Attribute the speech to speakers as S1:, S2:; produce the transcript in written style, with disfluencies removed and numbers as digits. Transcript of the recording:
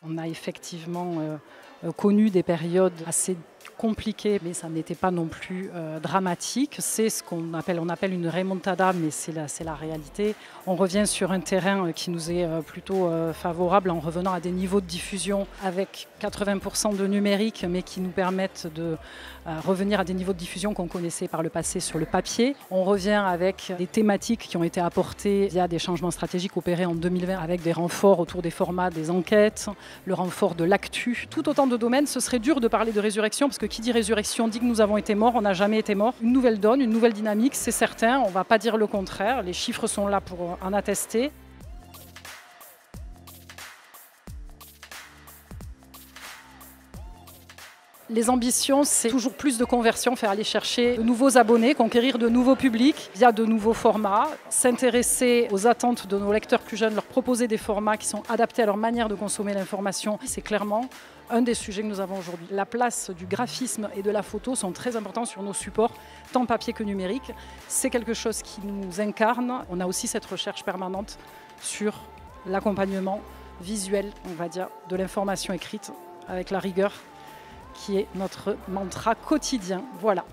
S1: On a effectivement connu des périodes assez compliquées, mais ça n'était pas non plus dramatique. C'est ce qu'on appelle une remontada, mais c'est la réalité. On revient sur un terrain qui nous est plutôt favorable en revenant à des niveaux de diffusion avec 80% de numérique, mais qui nous permettent de revenir à des niveaux de diffusion qu'on connaissait par le passé sur le papier. On revient avec des thématiques qui ont été apportées via des changements stratégiques opérés en 2020 avec des renforts autour des formats, des enquêtes, le renfort de l'actu. Tout autant de domaines, ce serait dur de parler de résurrection parce que qui dit résurrection dit que nous avons été morts, on n'a jamais été morts. Une nouvelle donne, une nouvelle dynamique, c'est certain, on ne va pas dire le contraire, les chiffres sont là pour en attester. Les ambitions, c'est toujours plus de conversion, faire aller chercher de nouveaux abonnés, conquérir de nouveaux publics via de nouveaux formats, s'intéresser aux attentes de nos lecteurs plus jeunes, leur proposer des formats qui sont adaptés à leur manière de consommer l'information. C'est clairement un des sujets que nous avons aujourd'hui. La place du graphisme et de la photo sont très importants sur nos supports, tant papier que numérique. C'est quelque chose qui nous incarne. On a aussi cette recherche permanente sur l'accompagnement visuel, on va dire, de l'information écrite avec la rigueur qui est notre mantra quotidien. Voilà.